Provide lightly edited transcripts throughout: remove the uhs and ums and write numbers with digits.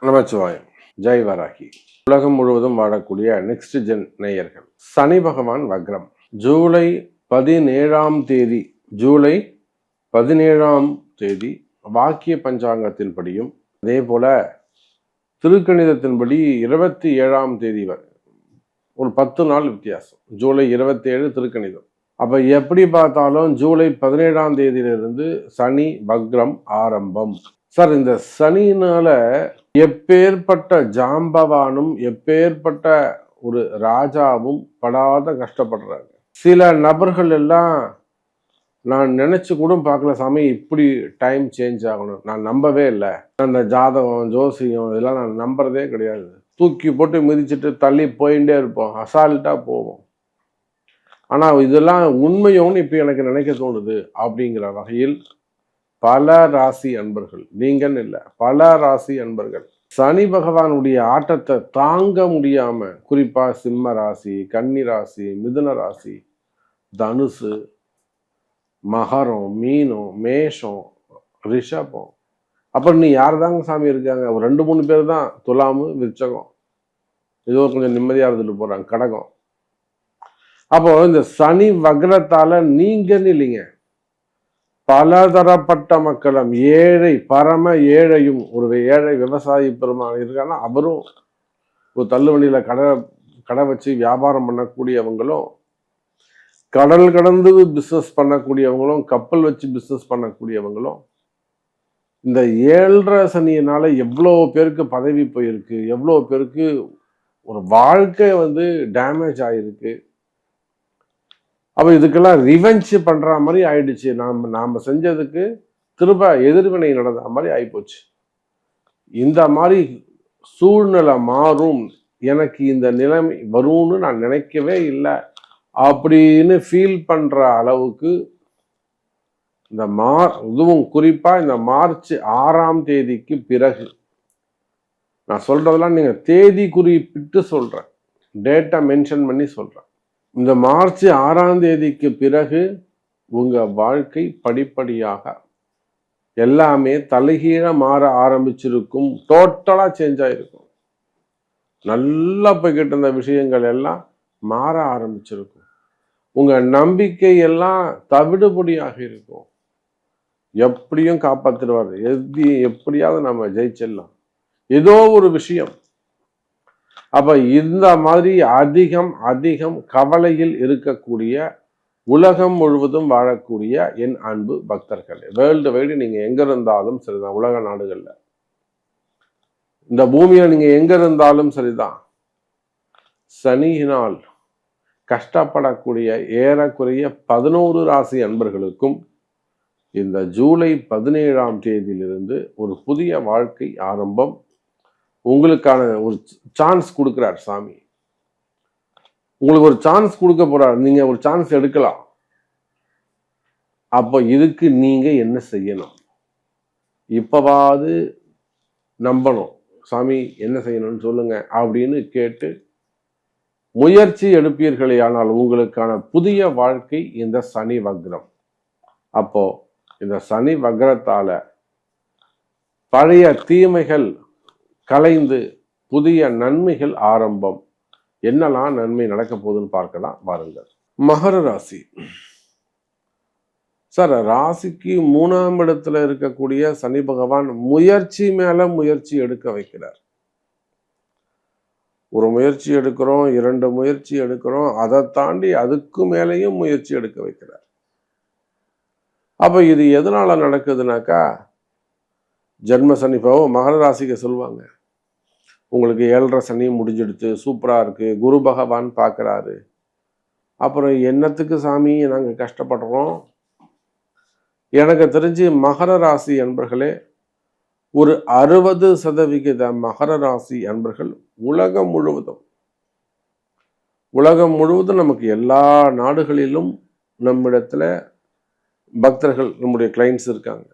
நமச்சிவாயம். ஜெய் வராகி. உலகம் முழுவதும் வாழக்கூடிய நெக்ஸ்ட் ஜென் நேயர்கள். சனி பகவான் வக்ரம். ஜூலை 17 வாக்கிய பஞ்சாங்கத்தின்படியும் அதே போல திருக்கணிதத்தின்படி 27 வரை ஒரு 10 நாள் வித்தியாசம். ஜூலை 27 திருக்கணிதம். அப்ப எப்படி பார்த்தாலும் ஜூலை 17 சனி வக்ரம் ஆரம்பம். சார், இந்த சனினால எப்பேற்பட்ட ஜாம்பவானும் எப்பேற்பட்ட ஒரு ராஜாவும் படாத கஷ்டப்படுறாங்க. சில நபர்கள் எல்லாம் நான் நினைச்சு கூட பார்க்கல, சாமி இப்படி டைம் சேஞ்ச் ஆகணும், நான் நம்பவே இல்லை. அந்த ஜாதகம் ஜோசியம் இதெல்லாம் நான் நம்புறதே கிடையாது. தூக்கி போட்டு மிதிச்சுட்டு தள்ளி போயிட்டே இருப்போம், அசால்ட்டா போவோம். ஆனா இதெல்லாம் உண்மையோன்னு இப்ப எனக்கு நினைக்க தோணுது. அப்படிங்கிற வகையில் பல ராசி அன்பர்கள், நீங்கன்னு இல்லை, பல ராசி அன்பர்கள் சனி பகவானுடைய ஆட்டத்தை தாங்க முடியாம, குறிப்பா சிம்ம ராசி, கன்னி ராசி, மிதுன ராசி, தனுசு, மகரம், மீனம், மேஷம், ரிஷபம், அப்புறம் நீ யார் தாங்க சாமி இருக்காங்க? ஒரு 2-3 பேர் தான். துலாமு, விருச்சகம், ஏதோ கொஞ்சம் நிம்மதியா இருந்துட்டு போறாங்க, கடகம். அப்போ இந்த சனி வக்ரத்தால நீங்கன்னு இல்லைங்க, பலதரப்பட்ட மக்களும், ஏழை பரம ஏழையும், ஒரு ஏழை விவசாயி பெருமாள் இருக்காங்கன்னா அவரும், ஒரு தள்ளுவண்டியில கடை வச்சு வியாபாரம் பண்ணக்கூடியவங்களும், கடல் கடந்து பிஸ்னஸ் பண்ணக்கூடியவங்களும், கப்பல் வச்சு பிஸ்னஸ் பண்ணக்கூடியவங்களும், இந்த 7.5 சனியினால எவ்வளோ பேருக்கு பதவி போயிருக்கு, எவ்வளோ பேருக்கு ஒரு வாழ்க்கை டேமேஜ் ஆயிருக்கு. அப்போ இதுக்கெல்லாம் ரிவெஞ்ச் பண்ற மாதிரி ஆயிடுச்சு. நாம செஞ்சதுக்கு திரும்ப எதிர்வினை நடந்த மாதிரி ஆயிப்போச்சு. இந்த மாதிரி சூழ்நிலை மாறும், எனக்கு இந்த நிலைமை வரும்னு நான் நினைக்கவே இல்லை அப்படின்னு ஃபீல் பண்ற அளவுக்கு இந்த இதுவும் குறிப்பா இந்த மார்ச் 6 பிறகு, நான் சொல்றதெல்லாம் நீங்க தேதி குறிப்பிட்டு சொல்றேன், டேட்டா மென்ஷன் பண்ணி சொல்றேன். இந்த மார்ச் 6 பிறகு உங்க வாழ்க்கை படிப்படியாக எல்லாமே தலைகீழ மாற ஆரம்பிச்சிருக்கும். டோட்டலா சேஞ்ச் ஆயிருக்கும். நல்லா போய்கிட்டு இருந்த விஷயங்கள் எல்லாம் மாற ஆரம்பிச்சிருக்கும். உங்க நம்பிக்கை எல்லாம் தவிடுபடியாக இருக்கும். எப்படியும் காப்பாத்திடுவார், எப்படியாவது நம்ம ஜெயிச்சிடலாம், ஏதோ ஒரு விஷயம். அப்ப இந்த மாதிரி அதிகம் கவலையில் இருக்கக்கூடிய, உலகம் முழுவதும் வாழக்கூடிய என் அன்பு பக்தர்கள், வேர்ல்டு வைடு நீங்க எங்க இருந்தாலும் சரிதான், உலக நாடுகள்ல, இந்த பூமியில நீங்க எங்க இருந்தாலும் சரிதான், சனியினால் கஷ்டப்படக்கூடிய ஏறக்குறைய 11 ராசி அன்பர்களுக்கும் இந்த ஜூலை 17 ஒரு புதிய வாழ்க்கை ஆரம்பம், உங்களுக்கான ஒரு சான்ஸ் கொடுக்கிறார் சாமி. உங்களுக்கு ஒரு சான்ஸ் கொடுக்க போறார், நீங்க ஒரு சான்ஸ் எடுக்கலாம். அப்போ இதுக்கு நீங்க என்ன செய்யணும்? இப்பவாது நம்பணும், சாமி என்ன செய்யணும்னு சொல்லுங்க அப்படின்னு கேட்டு முயற்சி எடுப்பீர்களே ஆனால் உங்களுக்கான புதிய வாழ்க்கை இந்த சனி வக்ரம். அப்போ இந்த சனி வக்ரத்தால பழைய தீமைகள் கலைந்து புதிய நன்மைகள் ஆரம்பம். என்னெல்லாம் நன்மை நடக்க போகுதுன்னு பார்க்கலாம், வாருங்கள். மகர ராசி. சார், ராசிக்கு 3ஆம் இடத்துல இருக்கக்கூடிய சனி பகவான் முயற்சி மேல முயற்சி எடுக்க வைக்கிறார். ஒரு முயற்சி எடுக்கிறோம், 2 முயற்சி எடுக்கிறோம், அதை தாண்டி அதுக்கு மேலேயும் முயற்சி எடுக்க வைக்கிறார். அப்ப இது எதனால நடக்குதுனாக்கா, ஜென்ம சனி பகவான் மகர ராசிக்கு சொல்லுவாங்க, உங்களுக்கு 7.5 சனி முடிஞ்செடுத்து சூப்பரா இருக்கு, குரு பகவான் பார்க்கறாரு. அப்புறம் என்னத்துக்கு சாமி நாங்க கஷ்டப்படுறோம்? எனக்கு தெரிஞ்சு மகர ராசி அன்பர்களே, ஒரு 60% மகர ராசி அன்பர்கள் உலகம் முழுவதும் நமக்கு எல்லா நாடுகளிலும் நம்மிடத்துல பக்தர்கள், நம்முடைய கிளைண்ட்ஸ் இருக்காங்க,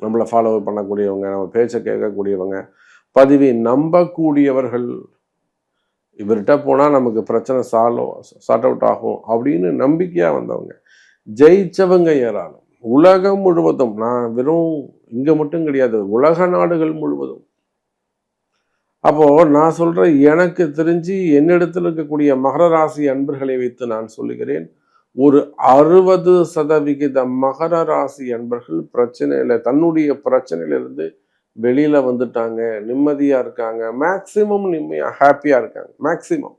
நம்மளை ஃபாலோ பண்ணக்கூடியவங்க, நம்ம பேச்சை கேட்கக்கூடியவங்க, பதிவை நம்பக்கூடியவர்கள். இவர்கிட்ட போனா நமக்கு பிரச்சனை சார்ட் அவுட் ஆகும் அப்படின்னு நம்பிக்கையா வந்தவங்க, ஜெயிச்சவங்க ஏராளம். உலகம் முழுவதும், நான் வெறும் இங்க மட்டும் கிடையாது, உலக நாடுகள் முழுவதும் அப்போ நான் சொல்ற எனக்கு தெரிஞ்சு என்னிடத்தில் இருக்கக்கூடிய மகர ராசி அன்பர்களை வைத்து நான் சொல்லுகிறேன், ஒரு 60% மகர ராசி அன்பர்கள் பிரச்சனையில தன்னுடைய பிரச்சனையிலிருந்து வெளியில வந்துட்டாங்க, நிம்மதியா இருக்காங்க, மேக்சிமம் நிம்மதியா ஹாப்பியா இருக்காங்க மேக்சிமம்.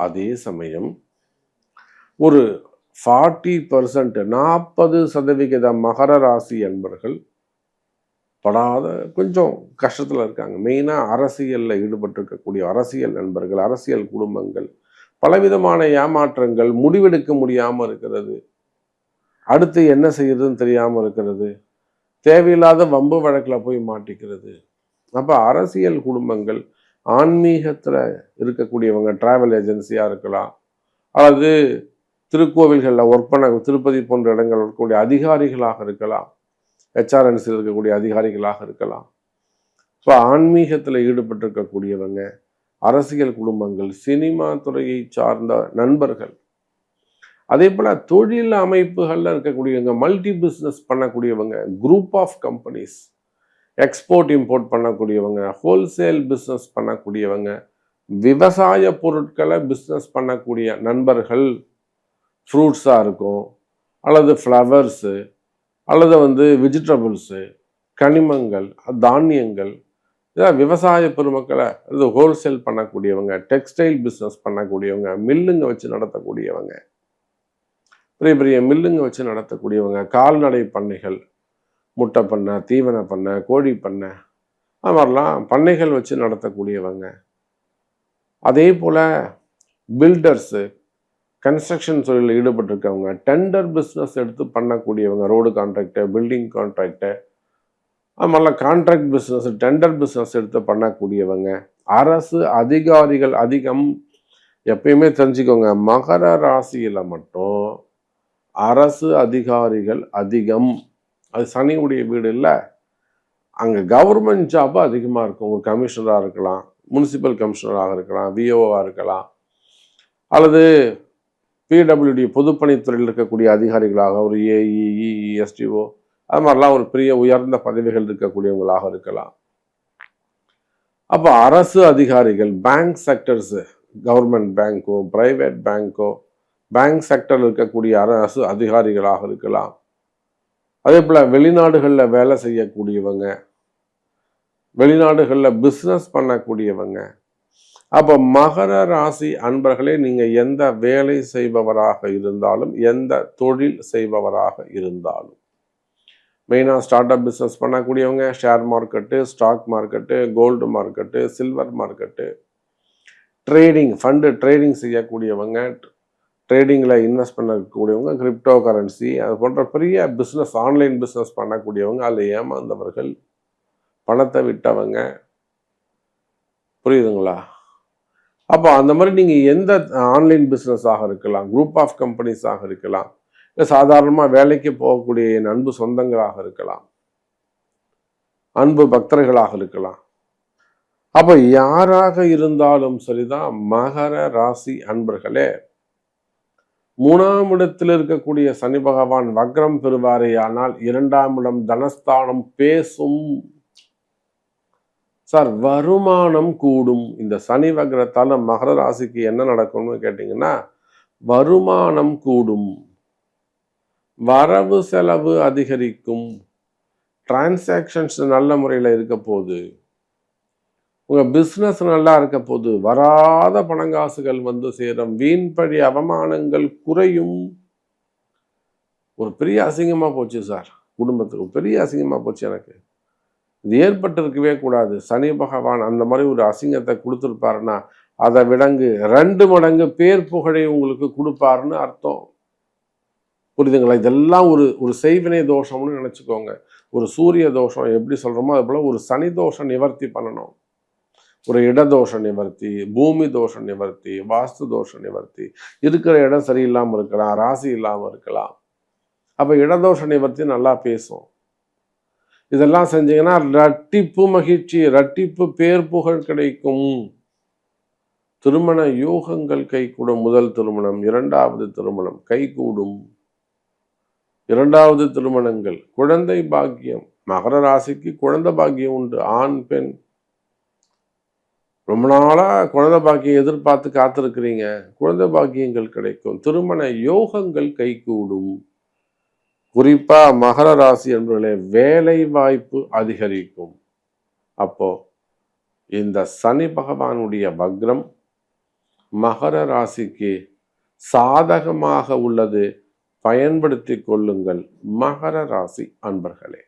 அதே சமயம் ஒரு 40% மகர ராசி அன்பர்கள் படாத கொஞ்சம் கஷ்டத்துல இருக்காங்க. மெயினா அரசியல்ல ஈடுபட்டிருக்கக்கூடிய அரசியல் நண்பர்கள், அரசியல் குடும்பங்கள், பலவிதமான ஏமாற்றங்கள், முடிவெடுக்க முடியாம இருக்கிறது, அடுத்து என்ன செய்யறதுன்னு தெரியாம இருக்கிறது, தேவையில்லாத வம்பு வழக்குல போய் மாட்டிக்கிறது. அப்ப அரசியல் குடும்பங்கள், ஆன்மீகத்துல இருக்கக்கூடியவங்க, டிராவல் ஏஜென்சியா இருக்கலாம், அல்லது திருக்கோவில்களில் ஒர்க் பண்ண திருப்பதி போன்ற இடங்கள் இருக்கக்கூடிய அதிகாரிகளாக இருக்கலாம், ஹெச்ஆர்என்சியில் இருக்கக்கூடிய அதிகாரிகளாக இருக்கலாம். ஸோ ஆன்மீகத்தில் ஈடுபட்டிருக்கக்கூடியவங்க, அரசியல் குடும்பங்கள், சினிமா துறையை சார்ந்த நண்பர்கள், அதே போல் தொழில் அமைப்புகளில் இருக்கக்கூடியவங்க, மல்டி பிஸ்னஸ் பண்ணக்கூடியவங்க, group of companies, export import பண்ணக்கூடியவங்க, ஹோல்சேல் பிஸ்னஸ் பண்ணக்கூடியவங்க, விவசாய பொருட்களை பிஸ்னஸ் பண்ணக்கூடிய நண்பர்கள், ஃப்ரூட்ஸாக இருக்கும் அல்லது ஃப்ளவர்ஸு அல்லது வெஜிடபிள்ஸு, கனிமங்கள், தானியங்கள், இதான் விவசாய பெருமக்களை அல்லது ஹோல்சேல் பண்ணக்கூடியவங்க, டெக்ஸ்டைல் பிஸ்னஸ் பண்ணக்கூடியவங்க, மில்லுங்க வச்சு நடத்தக்கூடியவங்க, பெரிய பெரிய மில்லுங்க வச்சு நடத்தக்கூடியவங்க, கால்நடை பண்ணைகள், முட்டை பண்ணை, தீவன பண்ணை, கோழி பண்ணை, அது மாதிரிலாம் பண்ணைகள் வச்சு நடத்தக்கூடியவங்க, அதே போல் பில்டர்ஸு, கன்ஸ்ட்ரக்ஷன் தொழிலில் ஈடுபட்டிருக்கவங்க, டெண்டர் பிஸ்னஸ் எடுத்து பண்ணக்கூடியவங்க, ரோடு கான்ட்ராக்டு, பில்டிங் கான்ட்ராக்டு, அது மாதிரிலாம் கான்ட்ராக்ட் பிஸ்னஸ், டெண்டர் பிஸ்னஸ் எடுத்து பண்ணக்கூடியவங்க, அரசு அதிகாரிகள் அதிகம். எப்பயுமே தெரிஞ்சுக்கோங்க, மகர ராசியில் மட்டும் அரசு அதிகாரிகள் அதிகம். அது சனியுடைய வீடு இல்லை, அங்கே கவர்மெண்ட் ஜாப் அதிகமாக இருக்கும். ஒரு கமிஷனராக இருக்கலாம், முனிசிபல் கமிஷனராக இருக்கலாம், விஓவாக இருக்கலாம், அல்லது பிடபிள்யூடி பொதுப்பணித்துறையில் இருக்கக்கூடிய அதிகாரிகளாக ஒரு ஏஇஇ, எஸ்டிஓ, அது மாதிரிலாம் ஒரு பெரிய உயர்ந்த பதவிகள் இருக்கக்கூடியவங்களாக இருக்கலாம். அப்போ அரசு அதிகாரிகள், பேங்க் செக்டர்ஸு, கவர்மெண்ட் பேங்க்கோ, பிரைவேட் பேங்க்கோ, பேங்க் செக்டரில் இருக்கக்கூடிய அரசு அதிகாரிகளாக இருக்கலாம். அதே போல் வெளிநாடுகளில் வேலை செய்யக்கூடியவங்க, வெளிநாடுகளில் பிஸ்னஸ் பண்ணக்கூடியவங்க. அப்போ மகர ராசி அன்பர்களே, நீங்கள் எந்த வேலை செய்பவராக இருந்தாலும், எந்த தொழில் செய்பவராக இருந்தாலும், மெயினாக ஸ்டார்ட் அப் பிஸ்னஸ் பண்ணக்கூடியவங்க, share market, stock market, gold market, silver market, trading, fund trading செய்யக்கூடியவங்க, ட்ரேடிங்கில் இன்வெஸ்ட் பண்ணக்கூடியவங்க, கிரிப்டோ கரன்சி, அது போன்ற பெரிய பிஸ்னஸ், ஆன்லைன் பிஸ்னஸ் பண்ணக்கூடியவங்க, அதில் ஏமாந்தவர்கள், பணத்தை விட்டவங்க, புரியுதுங்களா? அப்போ அந்த மாதிரி நீங்கள் எந்த ஆன்லைன் பிஸ்னஸாக இருக்கலாம், குரூப் ஆஃப் கம்பெனிஸாக இருக்கலாம், இல்லை சாதாரணமாக வேலைக்கு போகக்கூடிய என் அன்பு சொந்தங்களாக இருக்கலாம், அன்பு பக்தர்களாக இருக்கலாம். அப்போ யாராக இருந்தாலும் சரிதான், மகர ராசி அன்பர்களே, 3ஆம் இடத்தில் இருக்கக்கூடிய சனி பகவான் வக்ரம் பெறுவாரே, ஆனால் 2ஆம் இடம் தனஸ்தானம் பேசும். சார், வருமானம் கூடும். இந்த சனி வக்ரத்தால் மகர ராசிக்கு என்ன நடக்கும்னு கேட்டிங்கன்னா, வருமானம் கூடும், வரவு செலவு அதிகரிக்கும், டிரான்சாக்ஷன்ஸ் நல்ல முறையில் இருக்க போகுது, உங்கள் பிஸ்னஸ் நல்லா இருக்க போகுது, வராத பணங்காசுகள் வந்து சேரும், வீண்பழி அவமானங்கள் குறையும். ஒரு பெரிய அசிங்கமாக போச்சு சார், குடும்பத்துக்கு பெரிய அசிங்கமாக போச்சு, எனக்கு இது ஏற்பட்டிருக்கவே கூடாது. சனி பகவான் அந்த மாதிரி ஒரு அசிங்கத்தை கொடுத்துருப்பாருன்னா, அதை விடங்கு 2 மடங்கு பேர் புகழை உங்களுக்கு கொடுப்பாருன்னு அர்த்தம். புரியுதுங்களா? இதெல்லாம் ஒரு செய்வினை தோஷம்னு நினச்சிக்கோங்க. ஒரு சூரிய தோஷம் எப்படி சொல்கிறோமோ அது போல் ஒரு சனி தோஷம் நிவர்த்தி பண்ணணும். ஒரு இடதோஷ நிவர்த்தி, பூமி தோஷ நிவர்த்தி, வாஸ்து தோஷ நிவர்த்தி, இருக்கிற இடம் சரியில்லாமல் இருக்கலாம், ராசி இல்லாமல் இருக்கலாம். அப்போ இடதோஷ நிவர்த்தி நல்லா பேசும். இதெல்லாம் செஞ்சீங்கன்னா இரட்டிப்பு மகிழ்ச்சி, இரட்டிப்பு பேர் புகழ் கிடைக்கும். திருமண யோகங்கள் கைகூடும். முதல் திருமணம், 2வது திருமணம் கைகூடும். 2வது திருமணங்கள், குழந்தை பாக்கியம். மகர ராசிக்கு குழந்தை பாக்கியம் உண்டு, ஆண் பெண் ரொம்ப நாளாக குழந்தை பாக்கியம் எதிர்பார்த்து காத்திருக்கிறீங்க, குழந்தை பாக்கியங்கள் கிடைக்கும். திருமண யோகங்கள் கைகூடும். குறிப்பாக மகர ராசி என்பவர்களே, வேலை வாய்ப்பு அதிகரிக்கும். அப்போ இந்த சனி பகவானுடைய வக்ரம் மகர ராசிக்கு சாதகமாக உள்ளது. பயன்படுத்தி கொள்ளுங்கள் மகர ராசி அன்பர்களே.